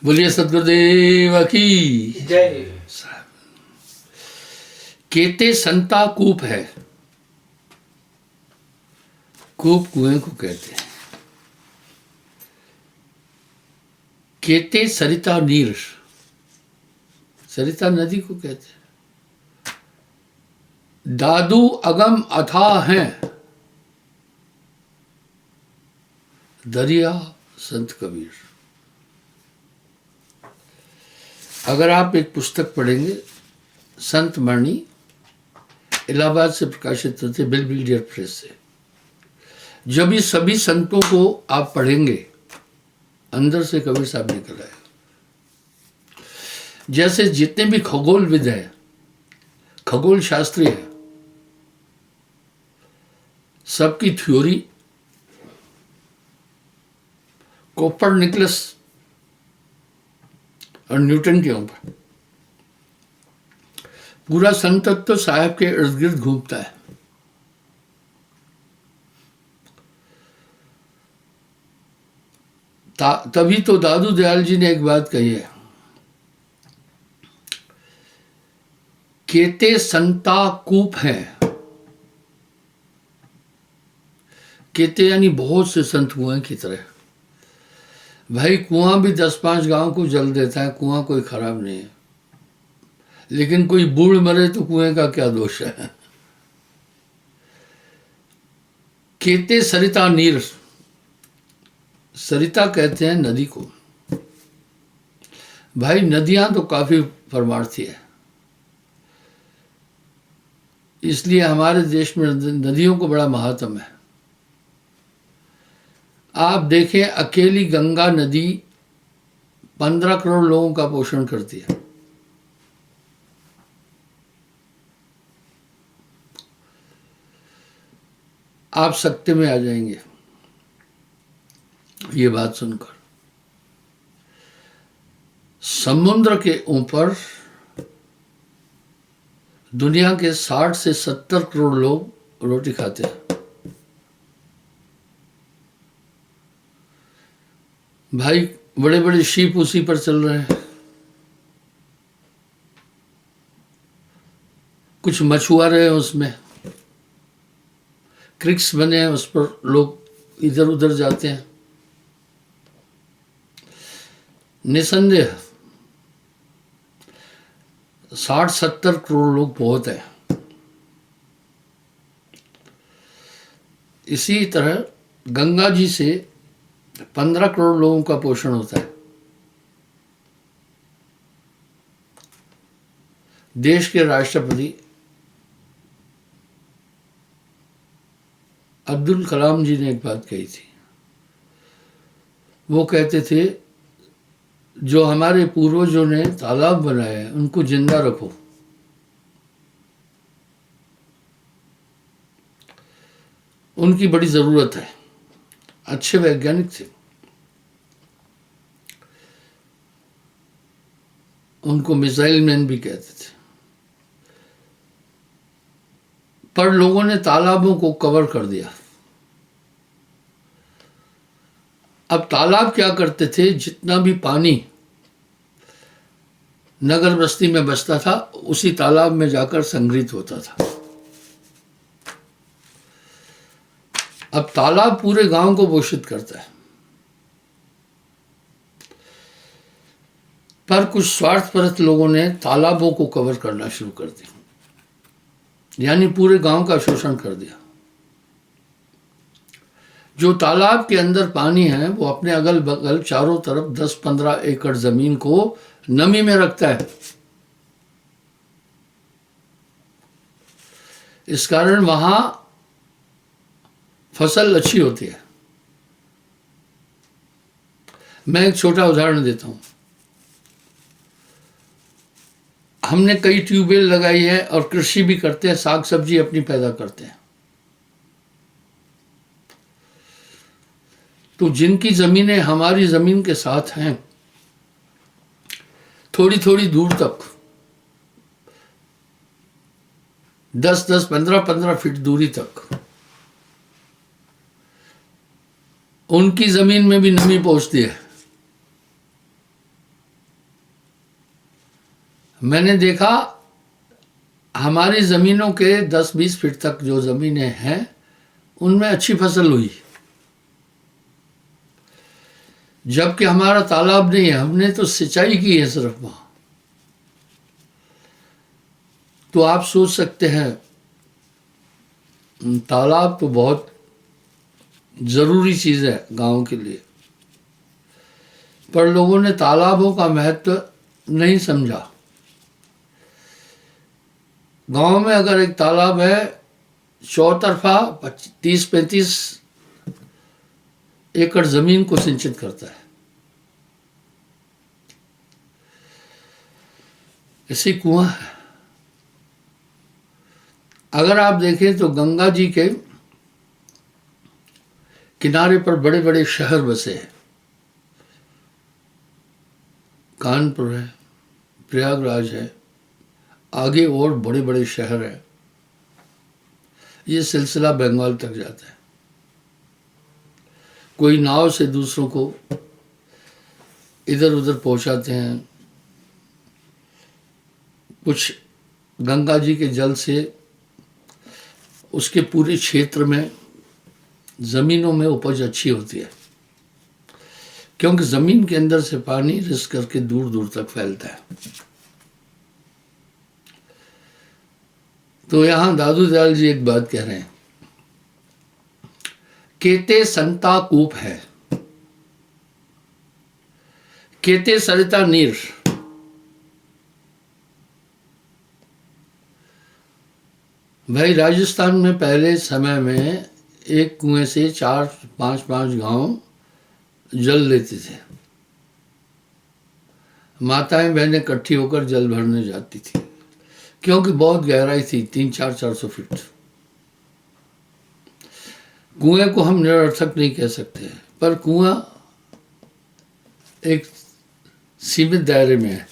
बोलिए सदगुरुदेव की जय। केते संता कूप है। कूप कुएं को कहते हैं। केते सरिता नीर, सरिता नदी को कहते हैं। दादू अगम अथाह हैं, दरिया संत कबीर। अगर आप एक पुस्तक पढ़ेंगे, संत मणि इलाहाबाद से प्रकाशित होते, बेलविलियर प्रेस से, जब ये सभी संतों को आप पढ़ेंगे, अंदर से कबीर साहब निकल आएगा। जैसे जितने भी खगोलविद हैं, खगोल शास्त्री है, सबकी थ्योरी कोपरनिकस और न्यूटन के ऊपर, पूरा संतत्व तो साहब के इर्द गिर्द घूमता है। तभी तो दादू दयाल जी ने एक बात कही है, केते संता कूप हैं। केते यानी बहुत से संत कुएं की तरह। भाई कुआं भी 10-5 गांव को जल देता है, कुआं कोई खराब नहीं है, लेकिन कोई बूढ़ मरे तो कुएं का क्या दोष है। केते सरिता नीर, सरिता कहते हैं नदी को। भाई नदियां तो काफी परमार्थी है, इसलिए हमारे देश में नदियों को बड़ा महात्म है। आप देखें, अकेली गंगा नदी 15 करोड़ लोगों का पोषण करती है। आप सकते में आ जाएंगे ये बात सुनकर। समुद्र के ऊपर दुनिया के 60 से 70 करोड़ लोग रोटी खाते हैं। भाई बड़े बड़े शिप उसी पर चल रहे हैं। कुछ मछुआरे हैं उसमें, क्रिक्स बने हैं, उस पर लोग इधर उधर जाते हैं। निसंदेह 60-70 करोड़ लोग बहुत हैं। इसी तरह गंगा जी से 15 करोड़ लोगों का पोषण होता है। देश के राष्ट्रपति अब्दुल कलाम जी ने एक बात कही थी। वो कहते थे, जो हमारे पूर्वजों ने तालाब बनाए हैं उनको जिंदा रखो। उनकी बड़ी जरूरत है। अच्छे वैज्ञानिक थे, उनको मिसाइल मैन भी कहते थे। पर लोगों ने तालाबों को कवर कर दिया। अब तालाब क्या करते थे, जितना भी पानी नगर बस्ती में बसता था उसी तालाब में जाकर संग्रहित होता था। अब तालाब पूरे गांव को पोषित करता है, पर कुछ स्वार्थपरस्त लोगों ने तालाबों को कवर करना शुरू कर दिया, यानी पूरे गांव का शोषण कर दिया। जो तालाब के अंदर पानी है वो अपने अगल बगल चारों तरफ 10-15 एकड़ जमीन को नमी में रखता है। इस कारण वहां फसल अच्छी होती है। मैं एक छोटा उदाहरण देता हूं। हमने कई ट्यूबवेल लगाई है और कृषि भी करते हैं, साग सब्जी अपनी पैदा करते हैं। तो जिनकी जमीनें हमारी जमीन के साथ हैं, थोड़ी थोड़ी दूर तक 10-10, 15-15 फीट दूरी तक उनकी जमीन में भी नमी पहुंचती है। मैंने देखा हमारी ज़मीनों के 10-20 फीट तक जो ज़मीनें हैं उनमें अच्छी फसल हुई, जबकि हमारा तालाब नहीं है, हमने तो सिंचाई की है सिर्फ वहाँ। तो आप सोच सकते हैं तालाब तो बहुत ज़रूरी चीज़ है गांव के लिए, पर लोगों ने तालाबों का महत्व नहीं समझा। गांव में अगर एक तालाब है, चौतरफा 30-35 एकड़ जमीन को सिंचित करता है। ऐसे कुआं है। अगर आप देखें तो गंगा जी के किनारे पर बड़े बड़े शहर बसे हैं। कानपुर है, प्रयागराज है, आगे और बड़े बड़े शहर हैं। ये सिलसिला बंगाल तक जाता है। कोई नाव से दूसरों को इधर उधर पहुंचाते हैं, कुछ गंगा जी के जल से उसके पूरे क्षेत्र में ज़मीनों में उपज अच्छी होती है, क्योंकि ज़मीन के अंदर से पानी रिस करके दूर दूर तक फैलता है। तो यहाँ दादू दयाल जी एक बात कह रहे हैं, केते संता कूप है, केते सरिता नीर। भाई राजस्थान में पहले समय में एक कुएं से 4-5 गांव जल लेते थे। माताएं बहनें इकट्ठी होकर जल भरने जाती थी, क्योंकि बहुत गहराई थी, 300-400 फीट। कुएं को हम निरर्थक नहीं कह सकते, पर कुआं एक सीमित दायरे में है।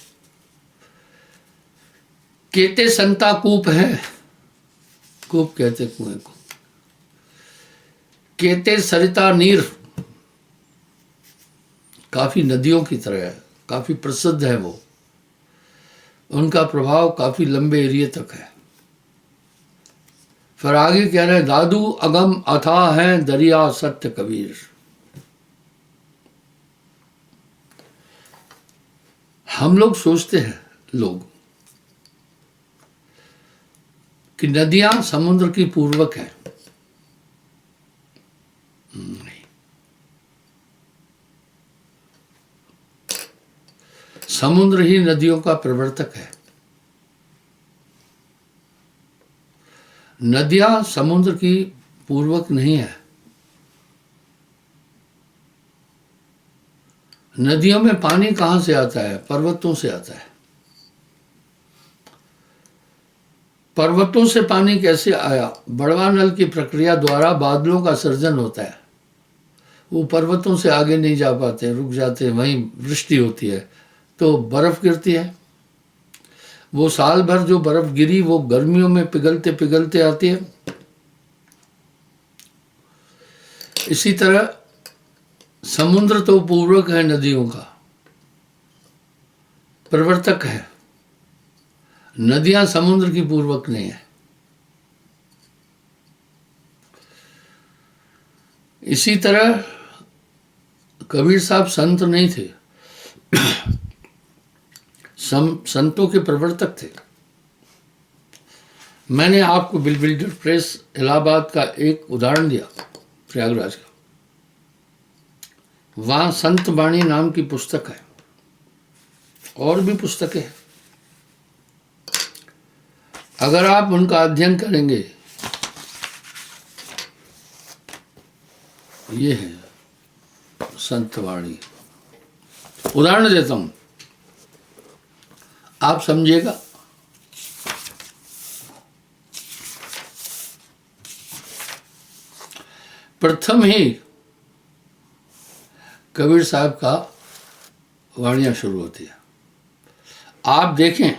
केते संता कूप है, कूप कहते कुएं को। केते सरिता नीर, काफी नदियों की तरह है, काफी प्रसिद्ध है वो, उनका प्रभाव काफी लंबे एरिया तक है। फिर आगे कह रहे हैं, दादू अगम अथाह है दरिया सत्य कबीर। हम लोग सोचते हैं लोग कि नदियां समुद्र की पूर्वक है। नहीं, समुद्र ही नदियों का प्रवर्तक है। नदियां समुद्र की पूर्वक नहीं है। नदियों में पानी कहां से आता है? पर्वतों से आता है। पर्वतों से पानी कैसे आया? बड़वा नल की प्रक्रिया द्वारा बादलों का सर्जन होता है। वो पर्वतों से आगे नहीं जा पाते, रुक जाते हैं, वहीं वृष्टि होती है तो बर्फ गिरती है। वो साल भर जो बर्फ गिरी वो गर्मियों में पिघलते पिघलते आती है। इसी तरह समुद्र तो पूर्वक है, नदियों का प्रवर्तक है। नदियां समुद्र की पूर्वक नहीं है। इसी तरह कबीर साहब संत नहीं थे, संतों के प्रवर्तक थे। मैंने आपको बिल्डर प्रेस इलाहाबाद का एक उदाहरण दिया, प्रयागराज का। वहां संत वाणी नाम की पुस्तक है, और भी पुस्तकें हैं। अगर आप उनका अध्ययन करेंगे, ये है संत वाणी। उदाहरण देता हूं, आप समझिएगा। प्रथम ही कबीर साहब का वाणियां शुरू होती है। आप देखें,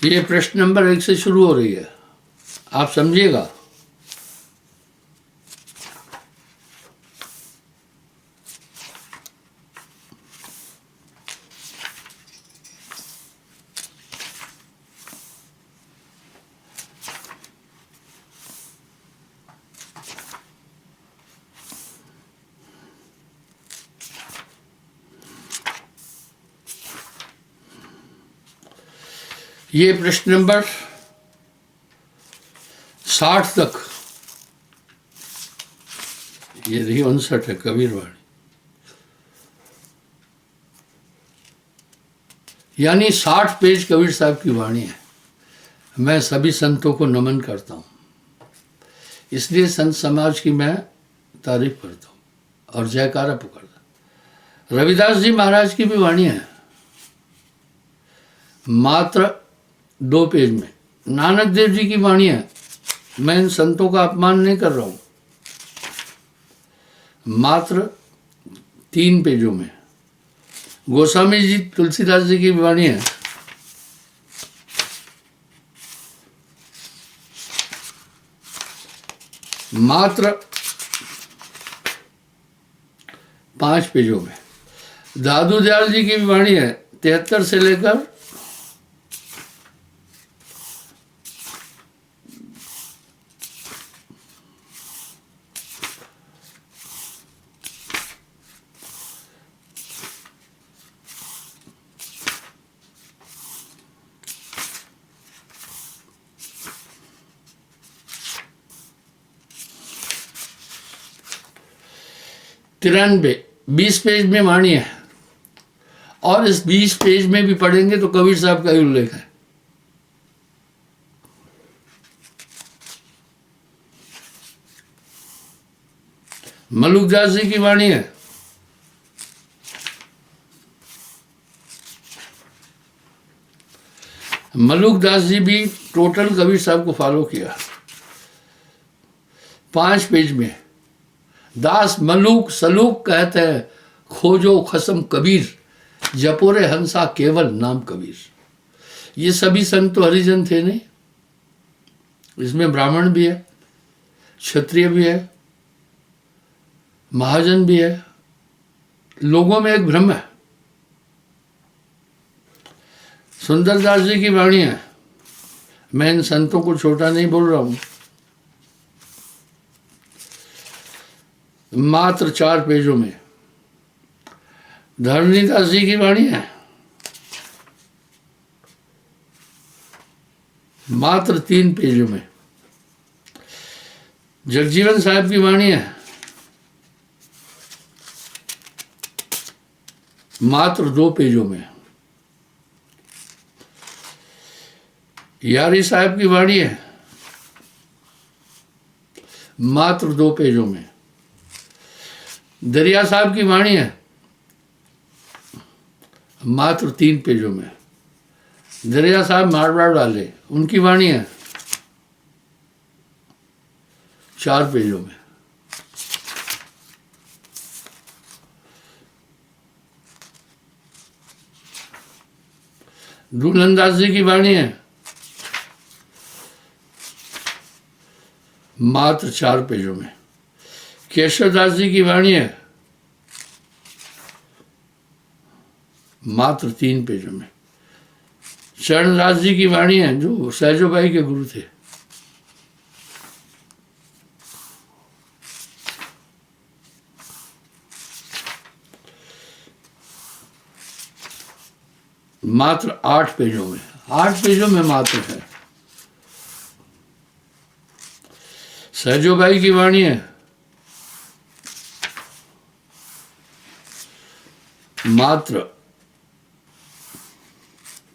ये प्रश्न नंबर 1 से शुरू हो रही है, आप समझिएगा। ये प्रश्न नंबर 60 तक, ये रही 59 है कबीर वाणी। यानी 60 पेज कबीर साहब की वाणी है। मैं सभी संतों को नमन करता हूँ, इसलिए संत समाज की मैं तारीफ करता हूँ और जयकारा पुकारता। रविदास जी महाराज की भी वाणी है, मात्र 2 पेज में। नानक देव जी की वाणी है, मैं इन संतों का अपमान नहीं कर रहा हूँ, मात्र 3 पेजों में। गोस्वामी जी तुलसीदास जी की वाणी है, मात्र 5 पेजों में। दादू दयाल जी की वाणी है 73 से लेकर 93, 20 पेज में वाणी है। और इस 20 पेज में भी पढ़ेंगे तो कबीर साहब का ही उल्लेख है। मलुकदास जी की वाणी है, मलुकदास जी भी टोटल कबीर साहब को फॉलो किया। 5 पेज में। दास मलूक सलूक कहते हैं, खोजो खसम कबीर, जपोरे हंसा केवल नाम कबीर। ये सभी संत तो हरिजन थे नहीं, इसमें ब्राह्मण भी है, क्षत्रिय भी है, महाजन भी है। लोगों में एक भ्रम है। सुंदरदास जी की वाणी है, मैं इन संतों को छोटा नहीं बोल रहा हूं, मात्र 4 पेजों में। धरणीदास जी की वाणी है, मात्र 3 पेजों में। जगजीवन साहब की वाणी है, मात्र 2 पेजों में। यारी साहब की वाणी है, मात्र 2 पेजों में। दरिया साहब की वाणी है, मात्र 3 पेजों में। दरिया साहब मारवाड़ वाले, उनकी वाणी है 4 पेजों में। दुल्हनदास जी की वाणी है, मात्र 4 पेजों में। केशवदास जी की वाणी है, मात्र 3 पेजों में। चरणदास जी की वाणी है, जो सहजोबाई के गुरु थे, मात्र 8 पेजों में। 8 पेजों में मात्र है। सहजोबाई की वाणी है, मात्र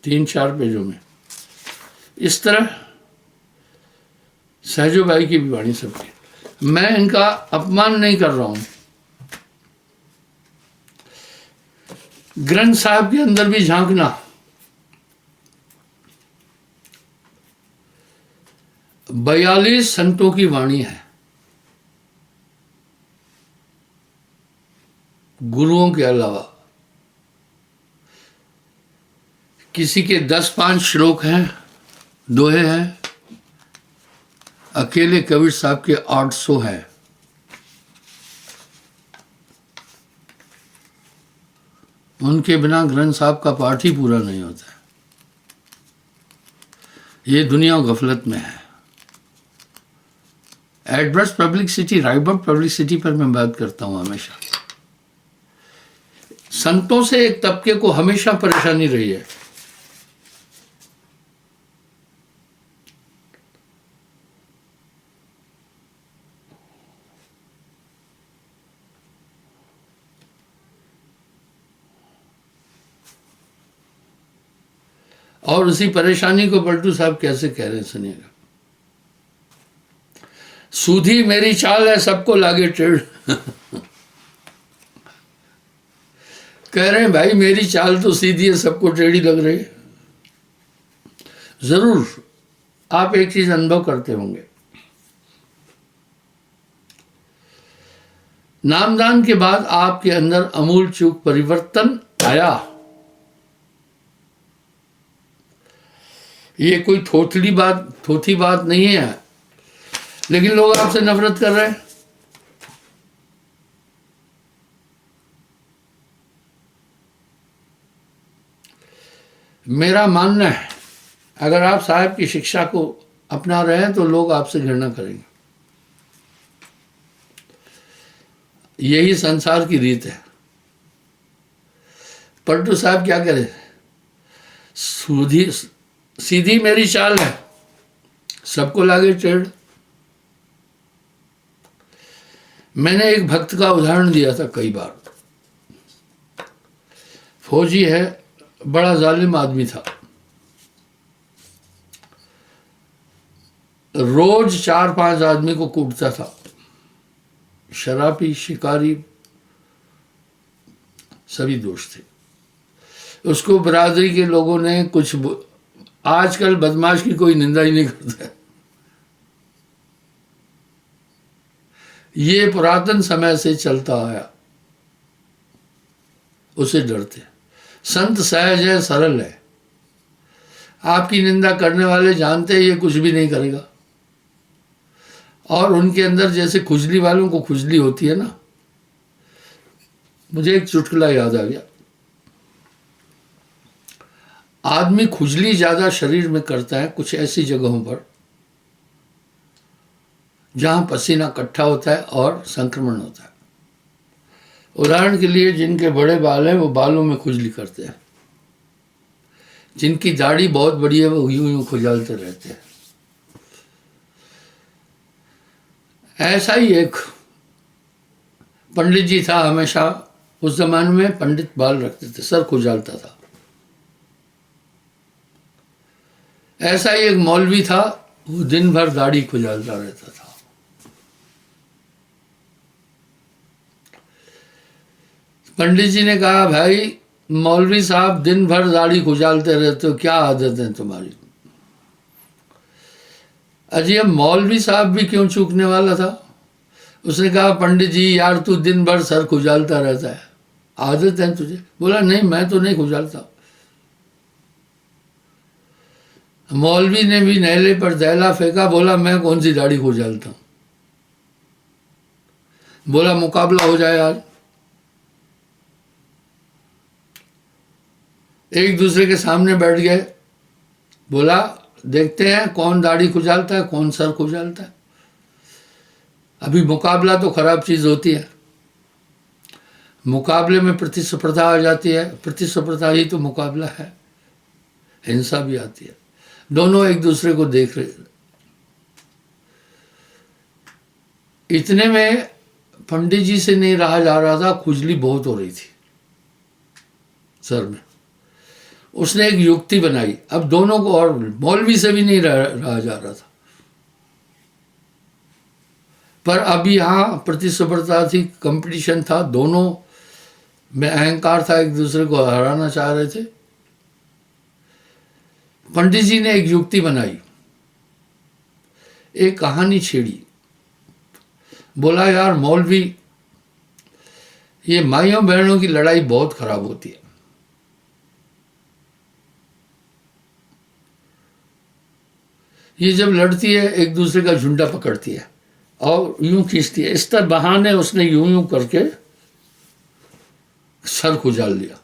3-4 पेजों में। इस तरह सहजोबाई की भी वाणी सबकी। मैं इनका अपमान नहीं कर रहा हूं। ग्रंथ साहब के अंदर भी झांकना, बयालीस संतों की वाणी है, गुरुओं के अलावा। किसी के 10-5 श्लोक हैं, दोहे हैं, अकेले कबीर साहब के 800 हैं। उनके बिना ग्रंथ साहब का पाठ ही पूरा नहीं होता है। ये दुनिया गफलत में है। एडवर्स पब्लिसिटी, राइबर्ट पब्लिसिटी पर मैं बात करता हूं हमेशा। संतों से एक तबके को हमेशा परेशानी रही है। और उसी परेशानी को पलटू साहब कैसे कह रहे हैं सुनिएगा। सूधी मेरी चाल है सबको लागे टेढ़। कह रहे हैं भाई मेरी चाल तो सीधी है सबको टेढ़ी लग रही है। जरूर आप एक चीज अनुभव करते होंगे, नामदान के बाद आपके अंदर अमूल चूक परिवर्तन आया। ये कोई थोथी बात नहीं है, लेकिन लोग आपसे नफरत कर रहे हैं। मेरा मानना है अगर आप साहब की शिक्षा को अपना रहे हैं तो लोग आपसे घृणा करेंगे। यही संसार की रीत है। पलटू साहब क्या करें, सीधी मेरी चाल है सबको लागे टेढ़। मैंने एक भक्त का उदाहरण दिया था कई बार। फौजी है, बड़ा जालिम आदमी था, रोज 4-5 आदमी को कूटता था, शराबी शिकारी सभी दोस्त थे। उसको बरादरी के लोगों ने कुछ, आजकल बदमाश की कोई निंदा ही नहीं करता है। ये पुरातन समय से चलता आया, उसे डरते। संत सहज है, सरल है, आपकी निंदा करने वाले जानते हैं ये कुछ भी नहीं करेगा। और उनके अंदर जैसे खुजली वालों को खुजली होती है ना, मुझे एक चुटकुला याद आ गया। आदमी खुजली ज्यादा शरीर में करता है कुछ ऐसी जगहों पर जहां पसीना इकट्ठा होता है और संक्रमण होता है। उदाहरण के लिए जिनके बड़े बाल हैं वो बालों में खुजली करते हैं, जिनकी दाढ़ी बहुत बड़ी है वो यूं यूं खुजालते रहते हैं। ऐसा ही एक पंडित जी था, हमेशा उस जमाने में पंडित बाल रखते थे, सर खुजालता था। ऐसा ही एक मौलवी था, वो दिन भर दाढ़ी खुजालता रहता था। पंडित जी ने कहा, भाई मौलवी साहब दिन भर दाढ़ी खुजालते रहते हो, क्या आदत है तुम्हारी? अजय मौलवी साहब भी क्यों चूकने वाला था। उसने कहा, पंडित जी यार तू दिन भर सर खुजालता रहता है, आदत है तुझे? बोला नहीं मैं तो नहीं खुजालता। मौलवी ने भी नहले पर दैला फेंका, बोला मैं कौन सी दाढ़ी खुजालता हूं। बोला मुकाबला हो जाए आज। एक दूसरे के सामने बैठ गए, बोला देखते हैं कौन दाढ़ी खुजालता है कौन सर खुजालता है। अभी मुकाबला तो खराब चीज होती है, मुकाबले में प्रतिस्पर्धा आ जाती है, प्रतिस्पर्धा ही तो मुकाबला है, हिंसा भी आती है। दोनों एक दूसरे को देख रहे। इतने में पंडित जी से नहीं रहा जा रहा था, खुजली बहुत हो रही थी सर में। उसने एक युक्ति बनाई, अब दोनों को, और मौलवी से भी नहीं रहा जा रहा था, पर अब यहाँ प्रतिस्पर्धा थी, कंपटीशन था, दोनों में अहंकार था, एक दूसरे को हराना चाह रहे थे। पंडित जी ने एक युक्ति बनाई, एक कहानी छेड़ी। बोला यार मौलवी, ये माइयों बहनों की लड़ाई बहुत खराब होती है। ये जब लड़ती है एक दूसरे का झुंडा पकड़ती है और यूं खींचती है। इस तरह बहाने उसने यूं यूं करके सर खुजाल लिया।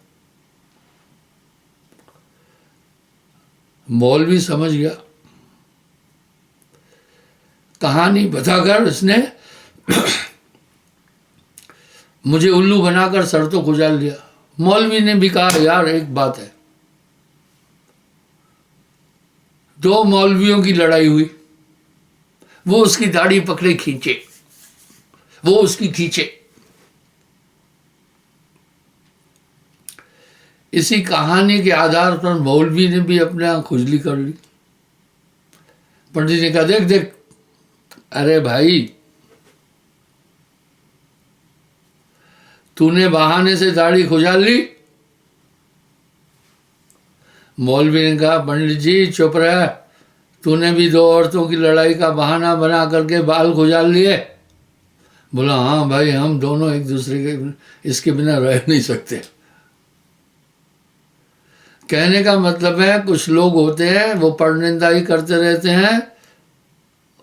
मौलवी समझ गया, कहानी बताकर इसने मुझे उल्लू बनाकर सर तो खुजाल लिया। मौलवी ने भी कहा यार एक बात है, दो मौलवियों की लड़ाई हुई, वो उसकी दाढ़ी पकड़े खींचे, वो उसकी खींचे। इसी कहानी के आधार पर मौलवी ने भी अपने यहाँ खुजली कर ली। पंडित ने कहा देख देख, अरे भाई तूने बहाने से दाढ़ी खुजाल ली। मौलवी ने कहा पंडित जी चुप रह, तूने भी दो औरतों की लड़ाई का बहाना बना करके बाल खुजाल लिए। बोला हाँ भाई, हम दोनों एक दूसरे के इसके बिना रह नहीं सकते। कहने का मतलब है कुछ लोग होते हैं वो परनिंदा ही करते रहते हैं,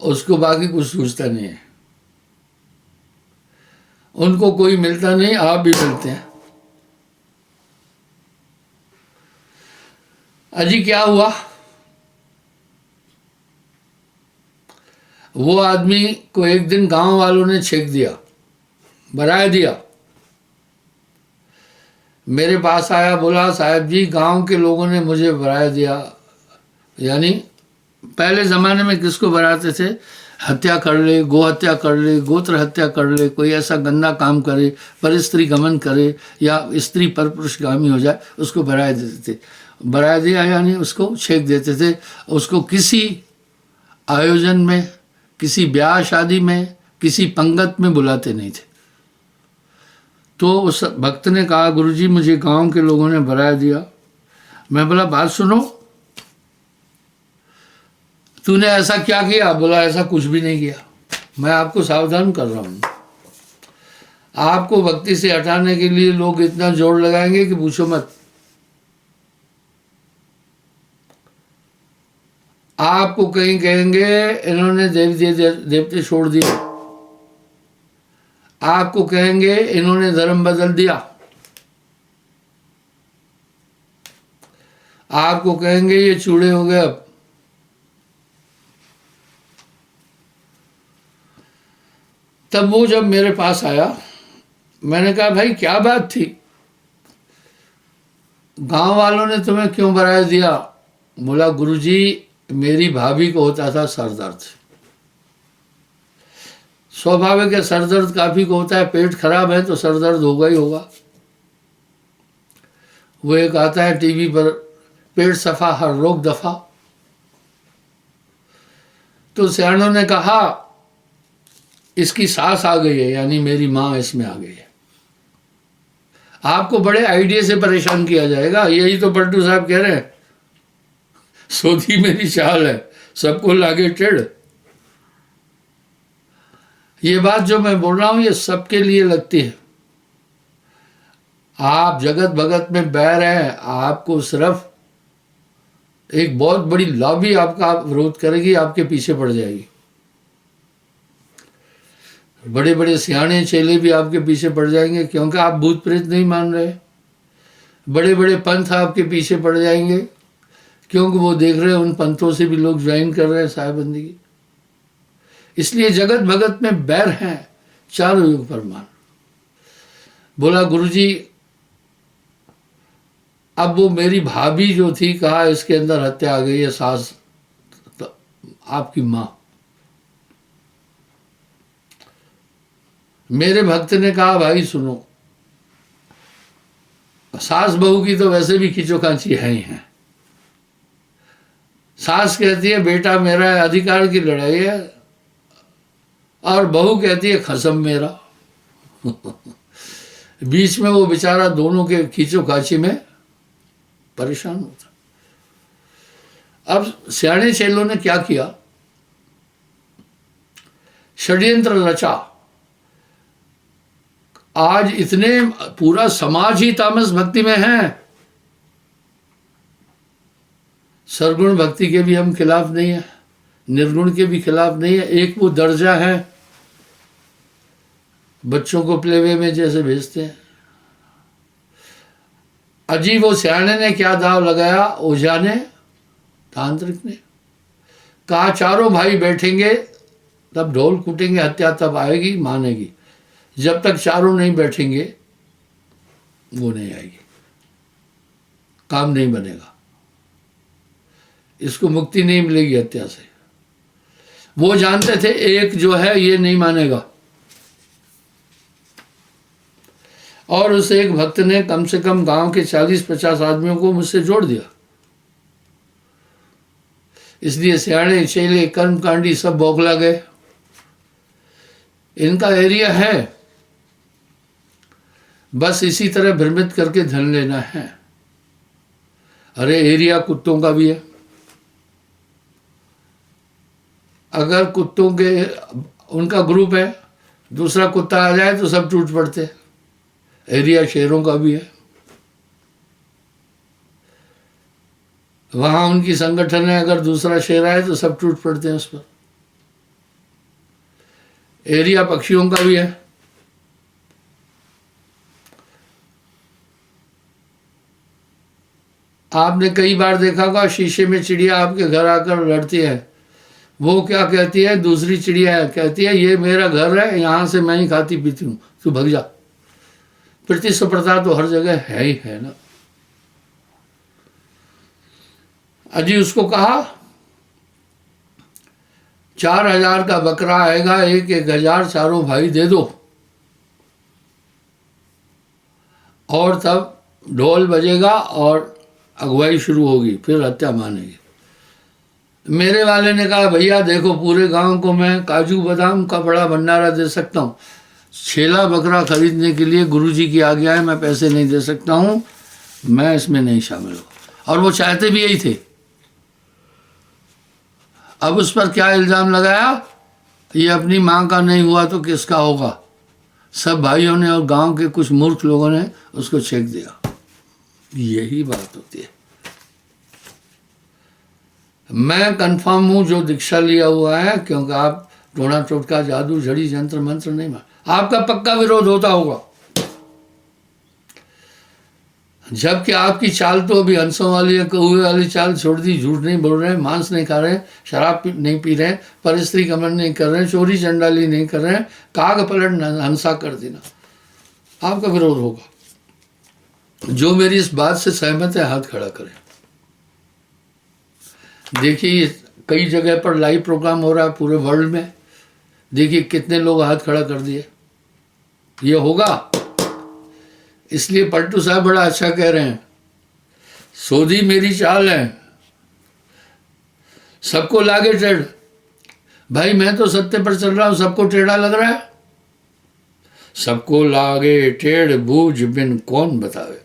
उसको बाकी कुछ सूझता नहीं है, उनको कोई मिलता नहीं, आप भी मिलते हैं। अजी क्या हुआ, वो आदमी को एक दिन गांव वालों ने छेक दिया, बराए दिया। मेरे पास आया, बोला साहब जी गांव के लोगों ने मुझे बराया दिया। यानी पहले ज़माने में किसको बराते थे, हत्या कर ले, गो हत्या कर ले, गोत्र हत्या कर ले, कोई ऐसा गंदा काम करे, पर स्त्री गमन करे या स्त्री पर पुरुषगामी हो जाए, उसको बराया देते थे। बराया दिया यानी उसको छेक देते थे। उसको किसी आयोजन में, किसी ब्याह शादी में, किसी पंगत में बुलाते नहीं थे। तो उस भक्त ने कहा गुरुजी मुझे गांव के लोगों ने बराया दिया। मैं बोला बात सुनो, तूने ऐसा क्या किया? बोला ऐसा कुछ भी नहीं किया, मैं आपको सावधान कर रहा हूँ। आपको भक्ति से हटाने के लिए लोग इतना जोर लगाएंगे कि पूछो मत। आपको कहीं कहेंगे इन्होंने देवते छोड़ दिए, आपको कहेंगे इन्होंने धर्म बदल दिया, आपको कहेंगे ये चूड़े हो गए। अब तब वो जब मेरे पास आया, मैंने कहा भाई क्या बात थी, गांव वालों ने तुम्हें क्यों बराया दिया? बोला गुरुजी मेरी भाभी को होता था सर दर्द। स्वाभाविक है, सर दर्द काफी को होता है, पेट खराब है तो सर दर्द होगा ही होगा। वो एक आता है टीवी पर, पेट सफा हर रोग दफा। तो सियाणों ने कहा इसकी सास आ गई है, यानी मेरी माँ इसमें आ गई है, आपको बड़े आइडिया से परेशान किया जाएगा। यही तो पलटू साहब कह रहे हैं, सोधी मेरी चाल है सबको लागे टेढ़। ये बात जो मैं बोल रहा हूं ये सबके लिए लगती है। आप जगत भगत में बैर हैं, आपको सिर्फ एक बहुत बड़ी लॉबी आपका विरोध करेगी, आपके पीछे पड़ जाएगी। बड़े बड़े सियाने चेले भी आपके पीछे पड़ जाएंगे, क्योंकि आप भूत प्रेत नहीं मान रहे। बड़े बड़े पंथ आपके पीछे पड़ जाएंगे, क्योंकि वो देख रहे हैं उन पंथों से भी लोग ज्वाइन कर रहे हैं साहेबंदी की। इसलिए जगत भगत में बैर हैं चारों युग पर मान। बोला गुरुजी अब वो मेरी भाभी जो थी, कहा इसके अंदर हत्या आ गई है, सास तो आपकी माँ। मेरे भक्त ने कहा भाई सुनो, सास बहू की तो वैसे भी खींचोखांची है ही है। सास कहती है बेटा मेरा अधिकार की लड़ाई है, और बहू कहती है खसम मेरा। बीच में वो बेचारा दोनों के खींचोखांची में परेशान होता। अब सियाने चेलों ने क्या किया, षड्यंत्र रचा। आज इतने पूरा समाज ही तामस भक्ति में है। सरगुण भक्ति के भी हम खिलाफ नहीं है, निर्गुण के भी खिलाफ नहीं है। एक वो दर्जा है, बच्चों को प्लेवे में जैसे भेजते हैं। अजी वो सियाने ने क्या दाव लगाया, ओझा ने, तांत्रिक ने कहा चारों भाई बैठेंगे तब ढोल कूटेंगे, हत्या तब आएगी, मानेगी। जब तक चारों नहीं बैठेंगे वो नहीं आएगी, काम नहीं बनेगा, इसको मुक्ति नहीं मिलेगी हत्या से। वो जानते थे एक जो है ये नहीं मानेगा। और उस एक भक्त ने कम से कम गांव के 40-50 आदमियों को मुझसे जोड़ दिया। इसलिए सियाणे चेले कर्मकांडी सब बौखला गए। इनका एरिया है, बस इसी तरह भ्रमित करके धन लेना है। अरे एरिया कुत्तों का भी है। अगर कुत्तों के उनका ग्रुप है, दूसरा कुत्ता आ जाए तो सब टूट पड़ते। एरिया शेरों का भी है, वहां उनकी संगठन है, अगर दूसरा शेर आए तो सब टूट पड़ते हैं उस पर। एरिया पक्षियों का भी है। आपने कई बार देखा होगा शीशे में चिड़िया आपके घर आकर लड़ती है। वो क्या कहती है, दूसरी चिड़िया कहती है ये मेरा घर है, यहां से मैं ही खाती पीती हूं, तू भग जा। प्रतिस्पर्धा तो हर जगह है ही है ना। अजी उसको कहा 4000 का बकरा आएगा, 1,000 चारों भाई दे दो। और तब ढोल बजेगा और अगुवाई शुरू होगी, फिर हत्या मानेगी। मेरे वाले ने कहा भैया देखो पूरे गांव को मैं काजू बादाम का बड़ा भंडारा दे सकता हूँ, छेला बकरा खरीदने के लिए गुरुजी की आज्ञा है, मैं पैसे नहीं दे सकता हूँ, मैं इसमें नहीं शामिल हूँ। और वो चाहते भी यही थे। अब उस पर क्या इल्ज़ाम लगाया, ये अपनी माँ का नहीं हुआ तो किसका होगा। सब भाइयों ने और गांव के कुछ मूर्ख लोगों ने उसको छेक दिया। यही बात होती है। मैं कंफर्म हूं जो दीक्षा लिया हुआ है, क्योंकि आप टोना टोटका जादू झड़ी जंत्र मंत्र नहीं मार, आपका पक्का विरोध होता होगा। जबकि आपकी चाल तो अभी हंसों वाली है, कौए वाली चाल छोड़ दी, झूठ नहीं बोल रहे हैं, मांस नहीं खा रहे हैं, शराब नहीं पी रहे हैं, परस्त्री कमन नहीं कर रहे हैं, चोरी चंडाली नहीं कर रहे हैं, काग पलट हंसा कर देना, आपका विरोध होगा। जो मेरी इस बात से सहमत है हाथ खड़ा करें। देखिए कई जगह पर लाइव प्रोग्राम हो रहा है पूरे वर्ल्ड में, देखिए कितने लोग हाथ खड़ा कर दिए। ये होगा, इसलिए पलटू साहब बड़ा अच्छा कह रहे हैं, सोधी मेरी चाल है सबको लागे टेढ़। भाई मैं तो सत्य पर चल रहा हूं, सबको टेढ़ा लग रहा है। सबको लागे टेढ़ बूझ बिन कौन बतावे।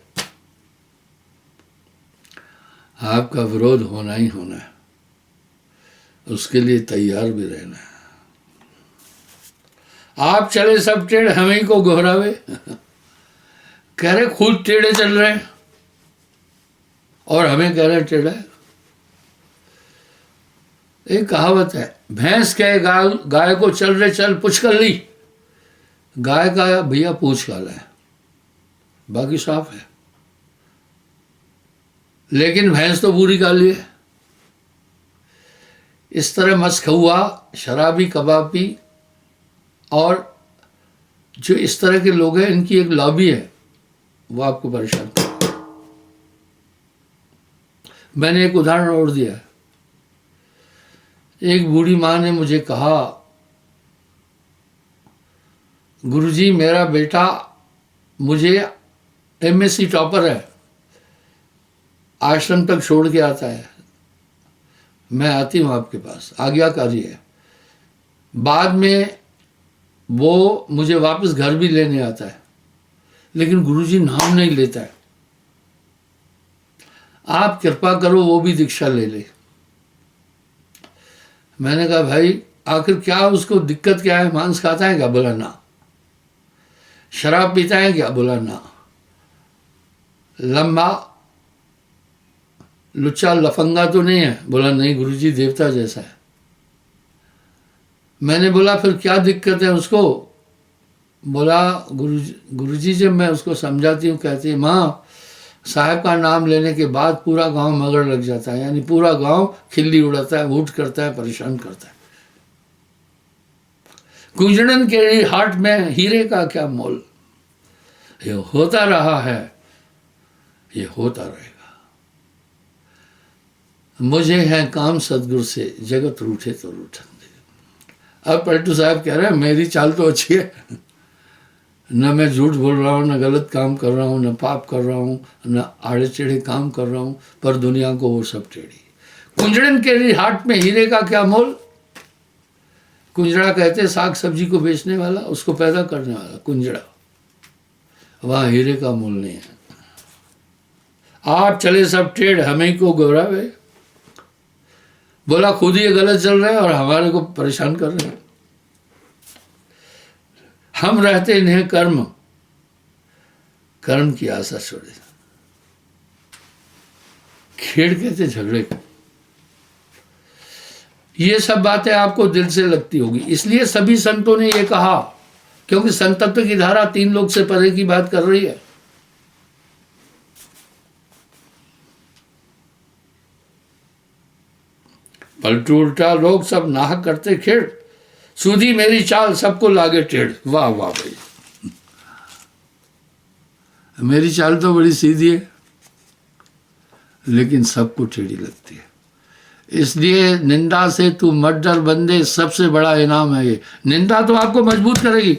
आपका विरोध होना ही होना है, उसके लिए तैयार भी रहना है। आप चले सब टेढ़ हमें ही को गोहरावे। कह रहे खुद टेढ़े चल रहे हैं और हमें कह रहे टेढ़ा है। एक कहावत है, भैंस कहे गाय को चल रहे चल पूछ कर ली। गाय का भैया पूछ काला है, बाकी साफ है, लेकिन भैंस तो पूरी काली है। इस तरह मस्क हुआ, शराबी, कबाबी और जो इस तरह के लोग हैं, इनकी एक लॉबी है, वो आपको परेशान कर। मैंने एक उदाहरण और दिया है। एक बूढ़ी माँ ने मुझे कहा, गुरुजी मेरा बेटा मुझे एमएससी टॉपर है, आश्रम तक छोड़ के आता है, मैं आती हूँ आपके पास, आज्ञाकारी है। बाद में वो मुझे वापस घर भी लेने आता है, लेकिन गुरुजी नाम नहीं लेता है। आप कृपा करो वो भी दीक्षा ले ले। मैंने कहा भाई आखिर क्या उसको दिक्कत क्या है, मांस खाता है क्या? बोला ना। शराब पीता है क्या? बोला ना। लंबा लुच्चा लफंगा तो नहीं है? बोला नहीं गुरुजी देवता जैसा है। मैंने बोला फिर क्या दिक्कत है उसको? बोला गुरुजी जब मैं उसको समझाती हूँ कहती है माँ साहब का नाम लेने के बाद पूरा गांव मगर लग जाता है, यानी पूरा गांव खिल्ली उड़ाता है, ऊट करता है, परेशान करता है। कुंजड़न के हाट में हीरे का क्या मोल। ये होता रहा है, ये होता रहेगा। मुझे है काम सदगुरु से, जगत रूठे तो रूठन दे। अब पलटू साहब कह रहे हैं मेरी चाल तो अच्छी है, न मैं झूठ बोल रहा हूँ, न गलत काम कर रहा हूँ, न पाप कर रहा हूँ, न आड़े टेढ़े काम कर रहा हूँ, पर दुनिया को वो सब टेढ़ी। कुंजड़न के लिए हाट में हीरे का क्या मोल? कुंजड़ा कहते साग सब्जी को बेचने वाला, उसको पैदा करने वाला कुंजड़ा। वहाँ हीरे का मोल नहीं है। आप चले सब टेढ़, हमें को गौरावे। बोला खुद ही गलत चल रहे हैं और हमारे को परेशान कर रहे हैं। हम रहते इन्हें कर्म, कर्म की आशा छोड़े। खेड़ कहते झगड़े को। ये सब बातें आपको दिल से लगती होगी, इसलिए सभी संतों ने ये कहा, क्योंकि संतत्व की धारा 3 लोक से परे की बात कर रही है। पलटू उल्टा लोग सब नाहक करते खेड़, सूधी मेरी चाल सबको लागे टेढ़। वाह वाह भाई, मेरी चाल तो बड़ी सीधी है लेकिन सबको टेढ़ी लगती है। इसलिए निंदा से तू मत डर बंदे, सबसे बड़ा इनाम है ये। निंदा तो आपको मजबूत करेगी।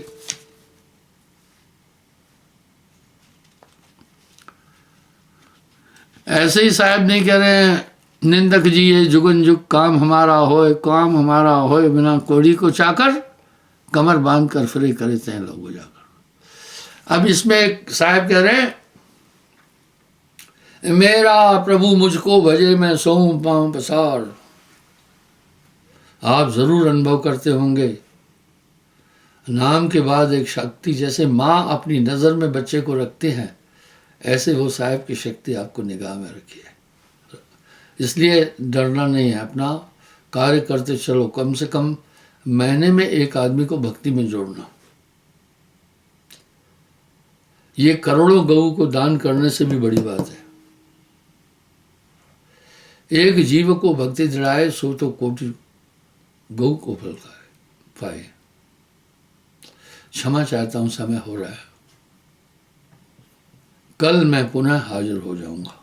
ऐसे ही साहब नहीं कह रहे हैं निंदक जी ये जुगन जुग काम हमारा होए, काम हमारा होए बिना कोड़ी को चाकर, कमर बांध कर फिरे करे तय लोग जाकर। अब इसमें एक साहब कह रहे हैं मेरा प्रभु मुझको भजे मैं सोऊं पाऊं पसार। आप जरूर अनुभव करते होंगे, नाम के बाद एक शक्ति, जैसे माँ अपनी नज़र में बच्चे को रखते हैं, ऐसे वो साहब की शक्ति आपको निगाह में रखी है। इसलिए डरना नहीं है, अपना कार्य करते चलो। कम से कम महीने में एक आदमी को भक्ति में जोड़ना, ये करोड़ों गऊ को दान करने से भी बड़ी बात है। एक जीव को भक्ति दिलाए सो तो कोटि गऊ को फल पाए। क्षमा चाहता हूं, समय हो रहा है। कल मैं पुनः हाजिर हो जाऊंगा।